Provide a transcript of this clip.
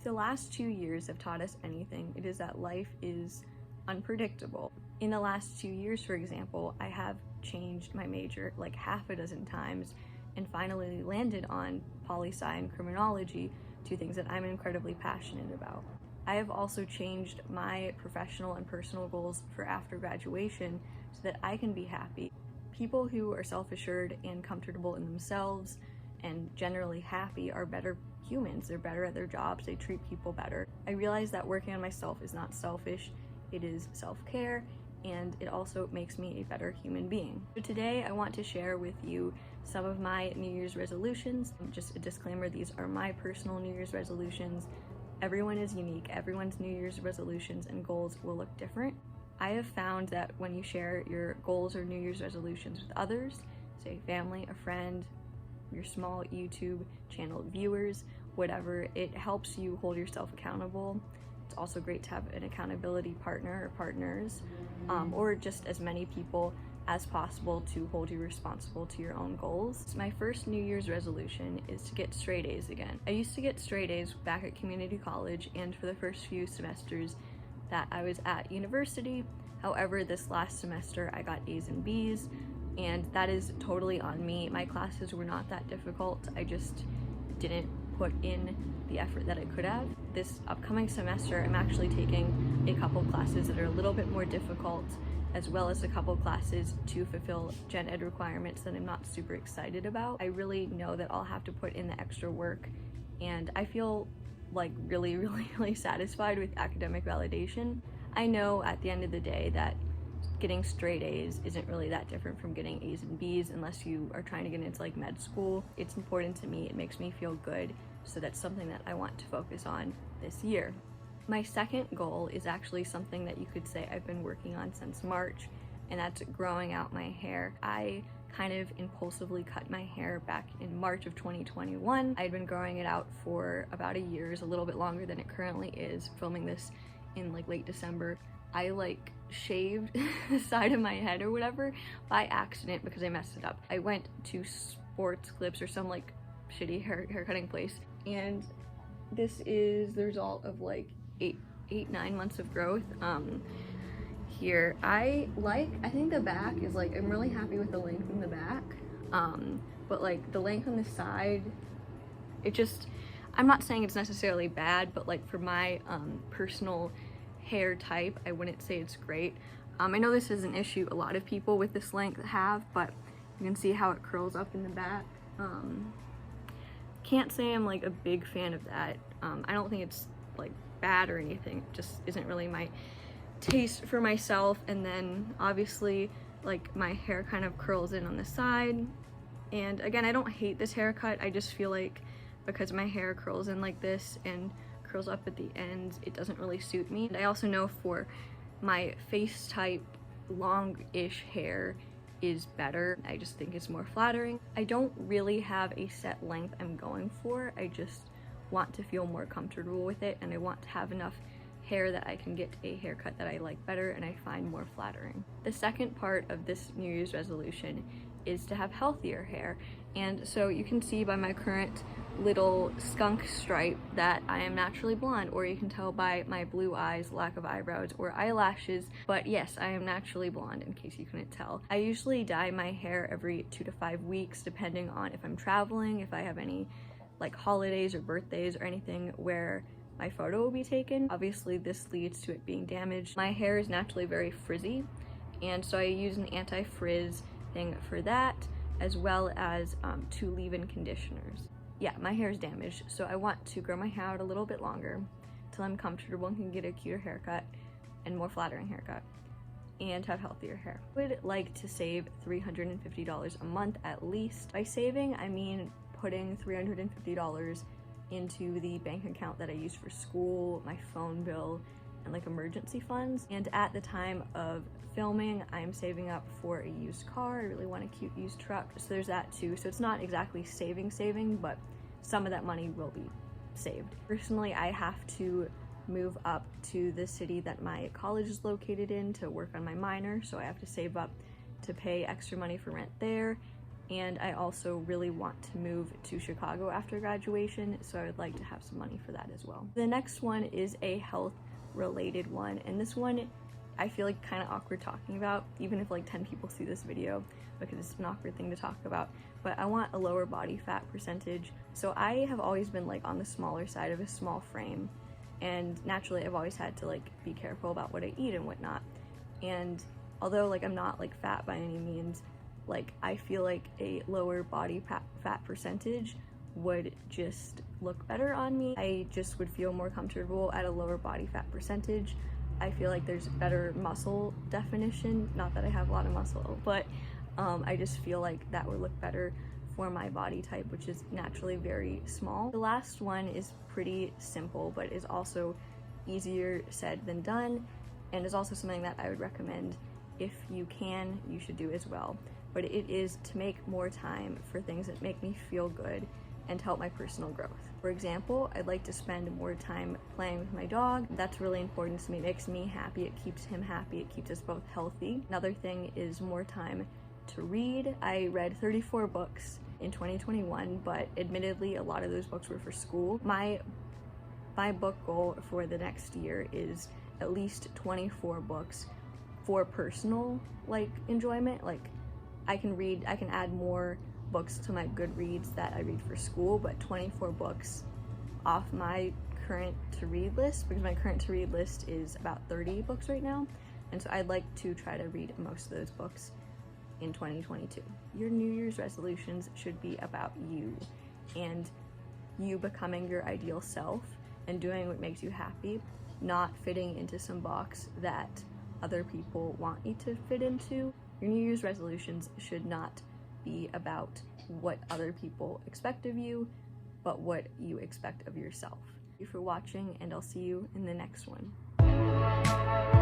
If the last 2 years have taught us anything, it is that life is unpredictable. In the last 2 years, for example, I have changed my major like half a dozen times and finally landed on poli-sci and criminology, two things that I'm incredibly passionate about. I have also changed my professional and personal goals for after graduation so that I can be happy. People who are self-assured and comfortable in themselves and generally happy are better humans. They're better at their jobs, they treat people better. I realize that working on myself is not selfish, it is self-care, and it also makes me a better human being. So today I want to share with you some of my New Year's resolutions. Just a disclaimer, these are my personal New Year's resolutions. Everyone is unique. Everyone's New Year's resolutions and goals will look different. I have found that when you share your goals or New Year's resolutions with others, say family, a friend, your small YouTube channel viewers, whatever, it helps you hold yourself accountable. It's also great to have an accountability partner or partners, or just as many people as possible to hold you responsible to your own goals. So my first New Year's resolution is to get straight A's again. I used to get straight A's back at community college and for the first few semesters that I was at university. However, this last semester I got A's and B's, and that is totally on me. My classes were not that difficult. I just didn't put in the effort that I could have. This upcoming semester, I'm actually taking a couple classes that are a little bit more difficult, as well as a couple classes to fulfill gen ed requirements that I'm not super excited about. I really know that I'll have to put in the extra work, and I feel like really satisfied with academic validation. I know at the end of the day that getting straight A's isn't really that different from getting A's and B's unless you are trying to get into like med school. It's important to me, it makes me feel good, so that's something that I want to focus on this year. My second goal is actually something that you could say I've been working on since March, and that's growing out my hair. I kind of impulsively cut my hair back in March of 2021. I'd been growing it out for about a year, a little bit longer than it currently is, filming this in like late December. I like shaved the side of my head or whatever by accident because I messed it up. I went to Sports Clips or some like shitty hair cutting place, and this is the result of like 9 months of growth. Here I think the back is like, I'm really happy with the length in the back, but like the length on the side, it just, I'm not saying it's necessarily bad, but like for my personal hair type, I wouldn't say it's great. I know this is an issue a lot of people with this length have, but you can see how it curls up in the back. Can't say I'm like a big fan of that. I don't think it's like bad or anything, it just isn't really my taste for myself. And then obviously like my hair kind of curls in on the side, and again, I don't hate this haircut, I just feel like because my hair curls in like this and curls up at the ends, it doesn't really suit me. And I also know for my face type, long-ish hair is better. I just think it's more flattering. I don't really have a set length I'm going for, I just want to feel more comfortable with it, and I want to have enough hair that I can get a haircut that I like better and I find more flattering. The second part of this New Year's resolution is to have healthier hair, and so you can see by my current little skunk stripe that I am naturally blonde, or you can tell by my blue eyes, lack of eyebrows or eyelashes, but yes, I am naturally blonde in case you couldn't tell. I usually dye my hair every 2 to 5 weeks depending on if I'm traveling, if I have any like holidays or birthdays or anything where my photo will be taken. Obviously this leads to it being damaged. My hair is naturally very frizzy, and so I use an anti-frizz thing for that, as well as 2 leave-in conditioners. Yeah, my hair is damaged, so I want to grow my hair out a little bit longer till I'm comfortable and can get a cuter haircut and more flattering haircut and have healthier hair. I would like to save $350 a month at least. By saving, I mean putting $350 into the bank account that I use for school, my phone bill, and like emergency funds. And at the time of filming, I'm saving up for a used car. I really want a cute used truck, so there's that too. So it's not exactly saving, but some of that money will be saved. Personally, I have to move up to the city that my college is located in to work on my minor, so I have to save up to pay extra money for rent there. and I also really want to move to Chicago after graduation, so I would like to have some money for that as well. The next one is a health related one, and this one I feel like kind of awkward talking about, even if like 10 people see this video, because it's an awkward thing to talk about. But I want a lower body fat percentage. So I have always been like on the smaller side of a small frame, and naturally I've always had to like be careful about what I eat and whatnot. And although like I'm not like fat by any means, like I feel like a lower body fat percentage would just look better on me. I just would feel more comfortable at a lower body fat percentage. I feel like there's better muscle definition, not that I have a lot of muscle, but I just feel like that would look better for my body type, which is naturally very small. The last one is pretty simple, but is also easier said than done, and is also something that I would recommend if you can, you should do as well. But it is to make more time for things that make me feel good and to help my personal growth. For example, I'd like to spend more time playing with my dog. That's really important to me. It makes me happy, it keeps him happy, it keeps us both healthy. Another thing is more time to read. I read 34 books in 2021, but admittedly a lot of those books were for school. My book goal for the next year is at least 24 books for personal like enjoyment. Like I can add more books to my Goodreads that I read for school, but 24 books off my current to read list, because my current to read list is about 30 books right now, and so I'd like to try to read most of those books in 2022. Your New Year's resolutions should be about you and you becoming your ideal self and doing what makes you happy, not fitting into some box that other people want you to fit into. Your New Year's resolutions should not be about what other people expect of you, but what you expect of yourself. Thank you for watching, and I'll see you in the next one.